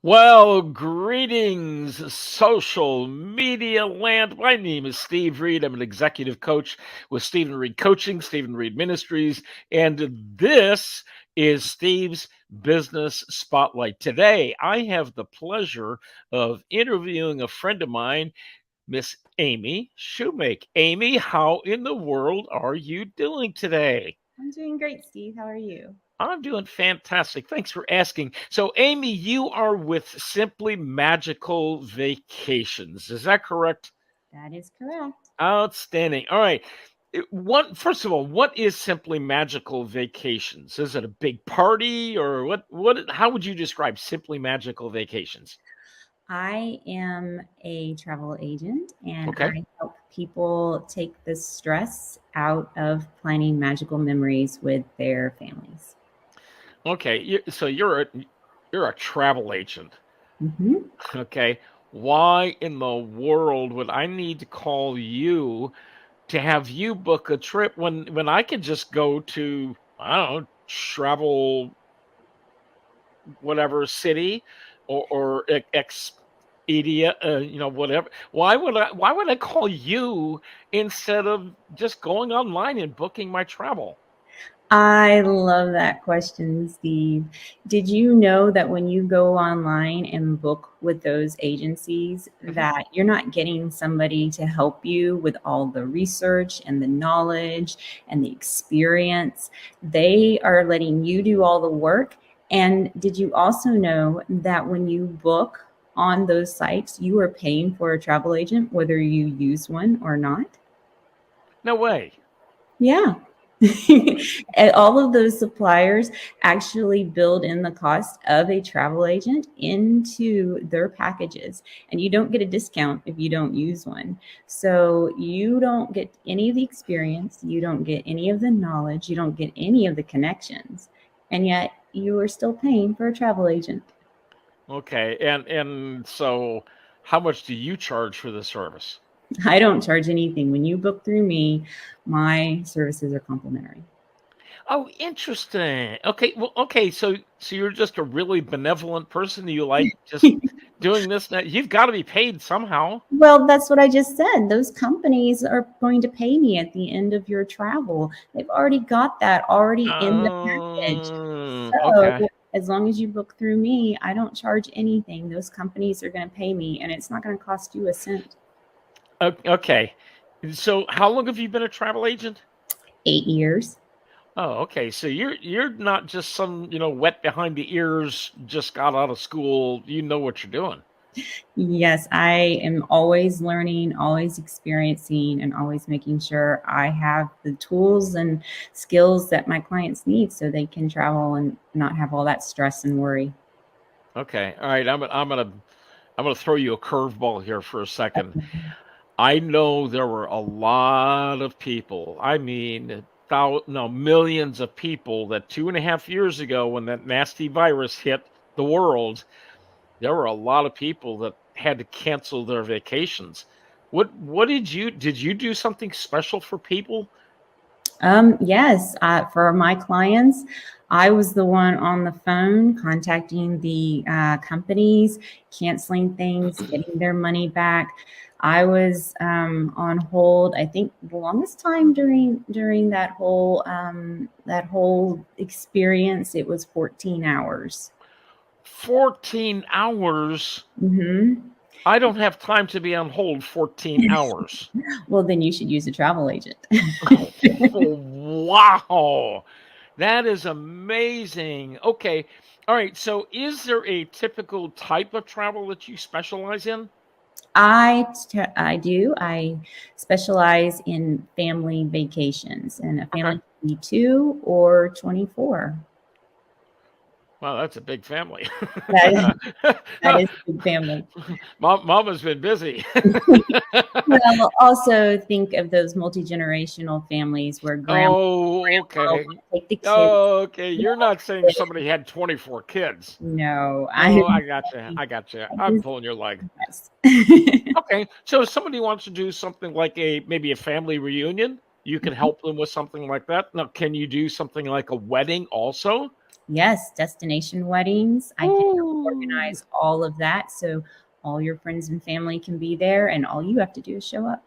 Well, greetings, social media land. My name is Steve Reed. I'm an executive coach with Stephen Reed Coaching, Stephen Reed Ministries, and this is Steve's Business Spotlight. Today, I have the pleasure of interviewing a friend of mine, Miss Amy Shewmake. Amy, how in the world are you doing today? I'm doing great, Steve. How are you? I'm doing fantastic. Thanks for asking. So, Amy, you are with Simply Magical Vacations. Is that correct? That is correct. Outstanding. All right. First of all, what is Simply Magical Vacations? Is it a big party or how would you describe Simply Magical Vacations? I am a travel agent and Okay. I help people take the stress out of planning magical memories with their families. Okay. So you're a travel agent. hmm Okay. Why in the world would I need to call you to have you book a trip when I could just go to, I don't know, travel whatever city or Expedia, whatever. Why would I call you instead of just going online and booking my travel? I love that question, Steve. Did you know that when you go online and book with those agencies, Mhm. that you're not getting somebody to help you with all the research and the knowledge and the experience? They are letting you do all the work. And did you also know that when you book on those sites, you are paying for a travel agent, whether you use one or not? No way. Yeah. And all of those suppliers actually build in the cost of a travel agent into their packages, and you don't get a discount if you don't use one. So you don't get any of the experience, you don't get any of the knowledge, you don't get any of the connections, and yet you are still paying for a travel agent. Okay, and so how much do you charge for the service? I don't charge anything. When you book through me, my services are complimentary. Oh, interesting. Okay, well, okay, so you're just a really benevolent person. You like just doing this. Now, you've got to be paid somehow. Well, that's what I just said. Those companies are going to pay me at the end of your travel. They've already got that already in the package. Okay. So as long as you book through me, I don't charge anything. Those companies are going to pay me, and it's not going to cost you a cent. Okay. So how long have you been a travel agent? 8 years. Oh, okay. So you're not just some, wet behind the ears, just got out of school. You know what you're doing. Yes, I am always learning, always experiencing, and always making sure I have the tools and skills that my clients need so they can travel and not have all that stress and worry. Okay. All right. I'm gonna throw you a curveball here for a second. I know there were a lot of people. I mean, no, millions of people that 2.5 years ago, when that nasty virus hit the world, there were a lot of people that had to cancel their vacations. What did you do something special for people? Yes, for my clients, I was the one on the phone contacting the companies, canceling things, getting their money back. I was on hold. I think the longest time during that whole experience, it was 14 hours. 14 hours. hmm I don't have time to be on hold 14 hours. Well, then you should use a travel agent. Wow. That is amazing. Okay. All right. So, is there a typical type of travel that you specialize in? I do. I specialize in family vacations, and a Okay. family can be 2 or 24. Wow, that's a big family. That that is a big family. Mama's been busy. Well, also think of those multi-generational families where Oh, grandma will okay. take the kids. Oh, okay. No, You're not saying somebody had 24 kids. no, Oh, I gotcha. I gotcha. I I'm just pulling your leg. yes. Okay. So if somebody wants to do something like maybe a family reunion, you can help them with something like that. Now, can you do something like a wedding also? Yes, destination weddings. I can help Ooh. organize all of that so all your friends and family can be there, and all you have to do is show up.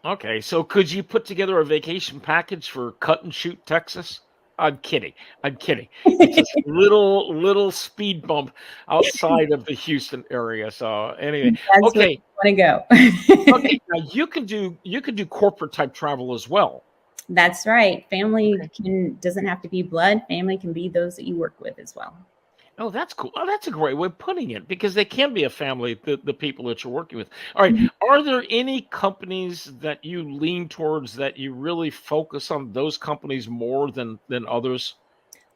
Okay, so could you put together a vacation package for Cut and Shoot, Texas? I'm kidding. I'm kidding. It's a little speed bump outside of the Houston area. So anyway, That's where okay, you want to okay. go. Now you can do corporate type travel as well. That's right. Family Okay. doesn't have to be blood. Family can be those that you work with as well. Oh, that's cool. Oh, that's a great way of putting it because they can be a family, the people that you're working with. All right. Mhm. Are there any companies that you lean towards that you really focus on those companies more than others?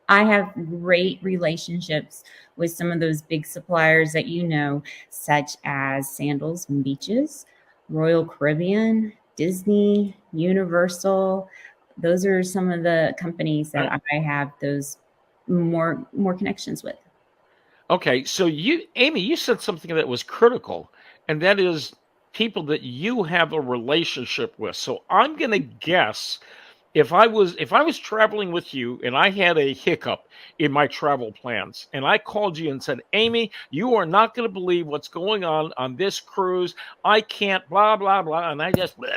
I have great relationships with some of those big suppliers that you know, such as Sandals and Beaches, Royal Caribbean, Disney, Universal. Those are some of the companies All right. that I have those more connections with. Okay, so Amy, you said something that was critical, and that is people that you have a relationship with. So I'm going to guess if I was traveling with you and I had a hiccup in my travel plans and I called you and said, "Amy, you are not going to believe what's going on this cruise. I can't blah blah blah," and I just blah,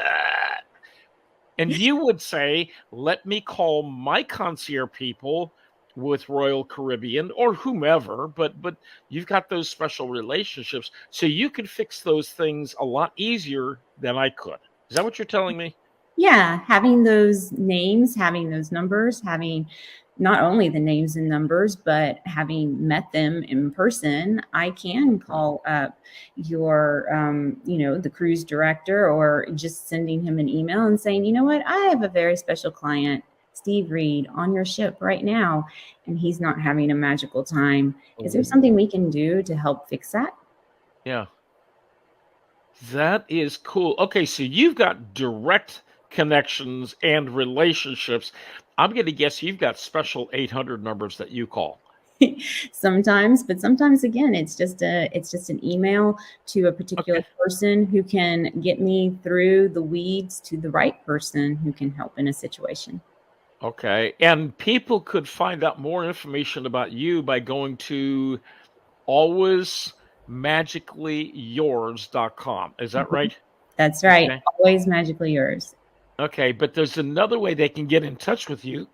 and you would say, "Let me call my concierge people with Royal Caribbean or whomever," but you've got those special relationships, so you could fix those things a lot easier than I could. Is that what you're telling me? Yeah, having those names, having those numbers, having not only the names and numbers, but having met them in person, I can call up the cruise director, or just sending him an email and saying, you know what, I have a very special client, Steve Reed, on your ship right now, and he's not having a magical time. Is there something we can do to help fix that? Yeah, that is cool. Okay, so you've got direct connections and relationships. I'm going to guess you've got special 800 numbers that you call. Sometimes, but sometimes again, it's just an email to a particular Okay. person who can get me through the weeds to the right person who can help in a situation. Okay. And people could find out more information about you by going to alwaysmagicallyyours.com. Is that Mhm. right? That's right. Okay. Always magically yours. Okay, but there's another way they can get in touch with you,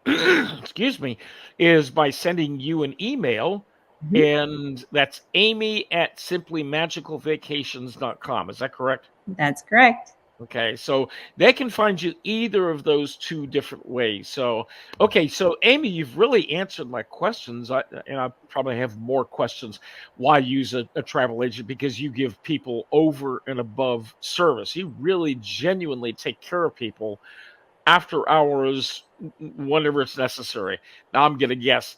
excuse me, is by sending you an email, Mhm. and that's Amy at simplymagicalvacations.com. Is that correct? That's correct. Okay, so they can find you either of those two different ways. So, okay, so Amy, you've really answered my questions, and I probably have more questions. Why use a travel agent? Because you give people over and above service. You really genuinely take care of people after hours, whenever it's necessary. Now, I'm going to guess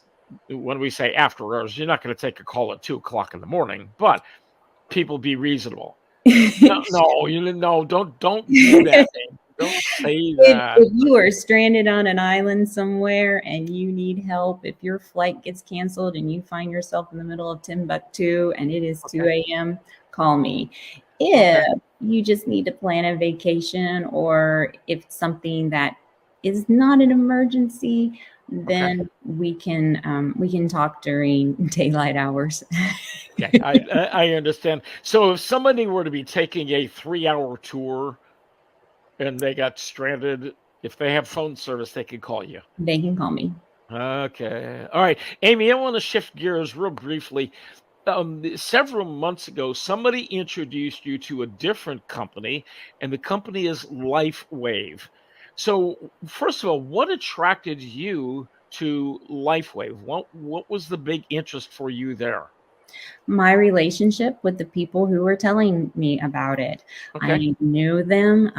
when we say after hours, you're not going to take a call at 2 o'clock in the morning, but people be reasonable. No, no, no, don't do that, man. Don't say that. If you are stranded on an island somewhere and you need help, if your flight gets canceled and you find yourself in the middle of Timbuktu and it is Okay, 2 a.m., call me. okay, If you just need to plan a vacation, or if it's something that is not an emergency, okay, then we can talk during daylight hours. okay. I understand. So if somebody were to be taking a 3-hour tour and they got stranded, if they have phone service, they could call you. They can call me. Okay. All right. Amy, I want to shift gears real briefly. Several months ago, somebody introduced you to a different company, and the company is LifeWave. So, first of all, what attracted you to LifeWave? What was the big interest for you there? My relationship with the people who were telling me about it. Okay. I knew them,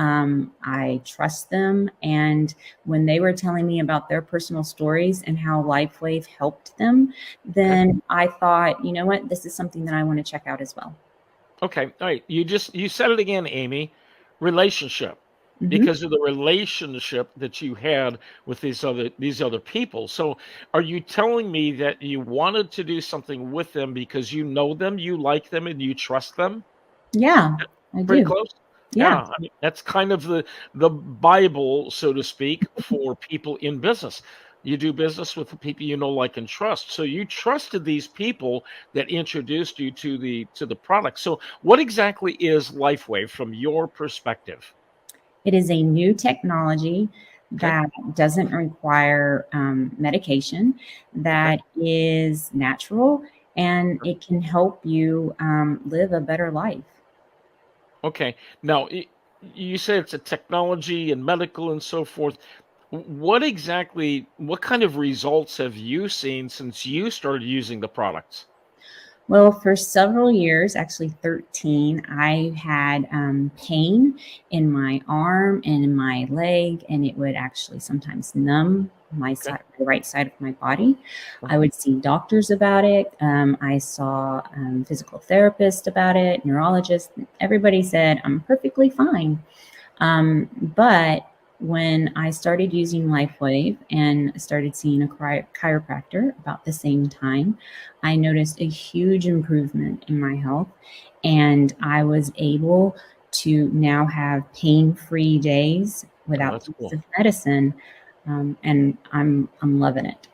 I trust them, and when they were telling me about their personal stories and how LifeWave helped them, Okay. then I thought, you know what, this is something that I want to check out as well. Okay. All right. You said it again, Amy. Relationship. Mhm. Because of the relationship that you had with these other people. So are you telling me that you wanted to do something with them because you know them, you like them, and you trust them? Yeah, I Pretty do. close? Yeah. Yeah, I mean, that's kind of the Bible, so to speak, for people in business. You do business with the people you know, like, and trust. So you trusted these people that introduced you to the product. So what exactly is LifeWave from your perspective? It is a new technology Okay. that doesn't require medication, Okay. that is natural, and it can help you live a better life. Okay. Now, you say it's a technology and medical and so forth. What exactly, what kind of results have you seen since you started using the products? Well, for several years, actually 13, I had pain in my arm and in my leg, and it would actually sometimes numb my Okay. side, the right side of my body. I Uh-huh. would see doctors about it. I saw physical therapists about it, neurologists. Everybody said I'm perfectly fine. But when I started using LifeWave and started seeing a chiropractor about the same time, I noticed a huge improvement in my health, and I was able to now have pain-free days Oh, without that's the use cool. of medicine, and I'm loving it.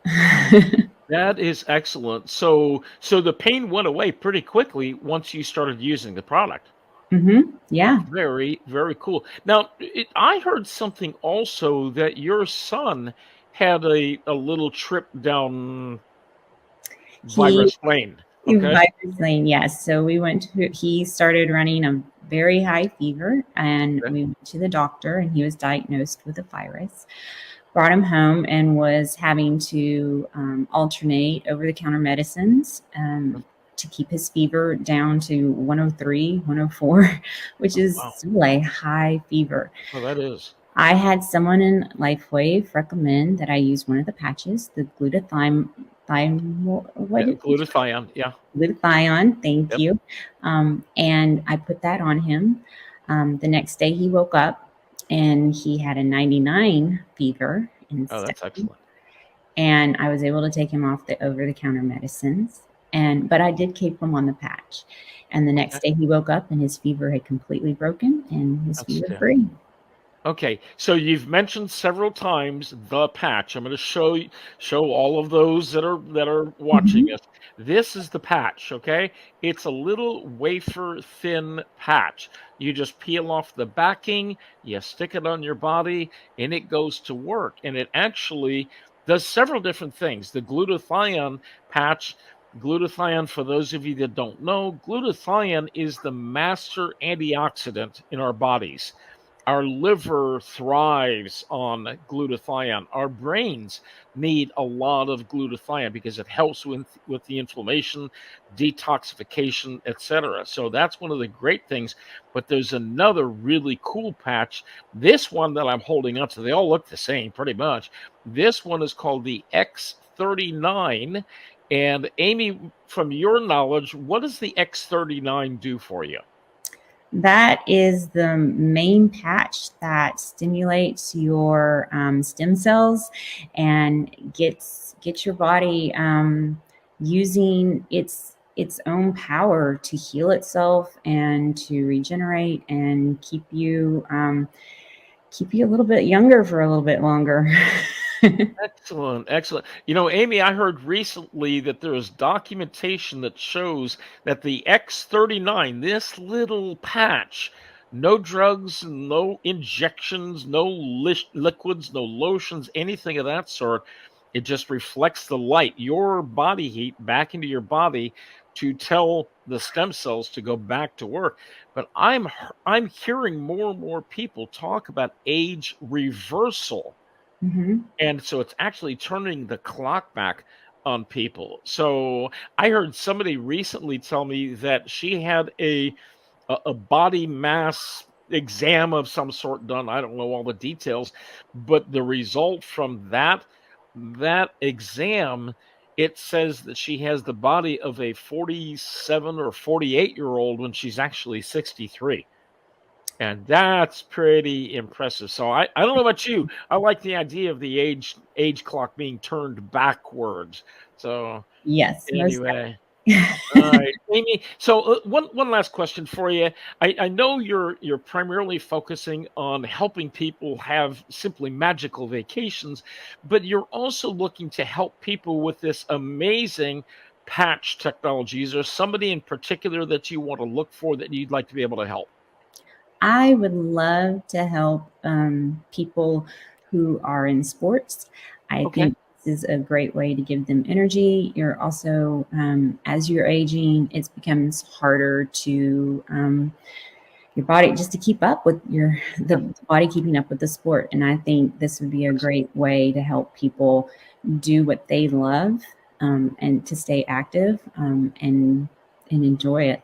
That is excellent. So the pain went away pretty quickly once you started using the product. Yeah. Very, very cool. Now, I heard something also that your son had a little trip down He Virus Lane. Okay. Virus lane, yes. So he started running a very high fever, and Okay. we went to the doctor, and he was diagnosed with a virus. Brought him home and was having to alternate over the counter medicines to keep his fever down to 103, 104, which Oh, is wow. still a high fever. Well, that is. I had someone in LifeWave recommend that I use one of the patches, the glutathione. What Yeah, did glutathione. Yeah. glutathione? Thank Yep. you. And I put that on him. The next day he woke up and he had a 99 fever Oh, instead, that's excellent. and I was able to take him off the over-the-counter medicines. But I did keep him on the patch. And the Okay. next day he woke up and his fever had completely broken and was That's fever yeah. free. Okay, so you've mentioned several times the patch. I'm going to show all of those that are watching Mhm. us. This is the patch, okay? It's a little wafer thin patch. You just peel off the backing, you stick it on your body, and it goes to work. And it actually does several different things. The glutathione patch, glutathione, for those of you that don't know, glutathione is the master antioxidant in our bodies. Our liver thrives on glutathione. Our brains need a lot of glutathione because it helps with the inflammation, detoxification, etc. So that's one of the great things. But there's another really cool patch. This one that I'm holding up to, they all look the same pretty much. This one is called the X39. And Amy, from your knowledge, what does the X39 do for you? That is the main patch that stimulates your stem cells and gets your body using its own power to heal itself and to regenerate and keep you a little bit younger for a little bit longer. Excellent, excellent. You know, Amy, I heard recently that there is documentation that shows that the X39, this little patch, no drugs, no injections, no liquids, no lotions, anything of that sort. It just reflects the light, your body heat back into your body to tell the stem cells to go back to work. But I'm hearing more and more people talk about age reversal, Mhm. and so it's actually turning the clock back on people. So I heard somebody recently tell me that she had a body mass exam of some sort done. I don't know all the details, but the result from that exam, it says that she has the body of a 47 or 48-year-old when she's actually 63. And that's pretty impressive. So I don't know about you. I like the idea of the age clock being turned backwards. So Yes, most anyway, All right, Amy. So one last question for you. I know you're primarily focusing on helping people have simply magical vacations, but you're also looking to help people with this amazing patch technology. Is there somebody in particular that you want to look for that you'd like to be able to help? I would love to help people who are in sports. I Okay. think this is a great way to give them energy. You're also, as you're aging, it becomes harder to your body just to keep up with the Yeah. body keeping up with the sport. And I think this would be a great way to help people do what they love, and to stay active, and enjoy it.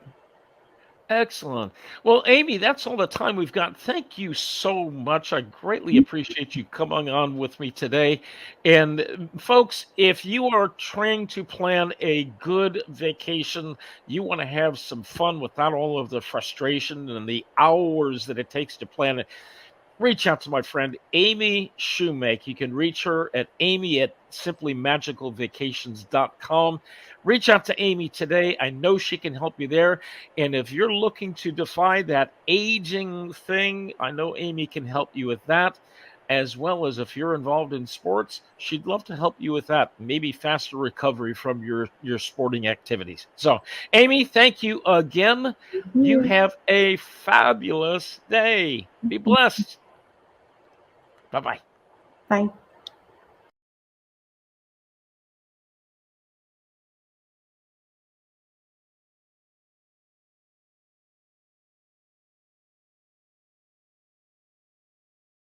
Excellent. Well, Amy, that's all the time we've got. Thank you so much. I greatly appreciate you coming on with me today. And folks, if you are trying to plan a good vacation, you want to have some fun without all of the frustration and the hours that it takes to plan it, reach out to my friend Amy Shewmake. You can reach her at Amy at simplymagicalvacations.com. Reach out to Amy today. I know she can help you there. And if you're looking to defy that aging thing, I know Amy can help you with that. As well as if you're involved in sports, she'd love to help you with that. Maybe faster recovery from your sporting activities. So, Amy, thank you again. You Yeah. have a fabulous day. Be blessed. Bye bye. Bye.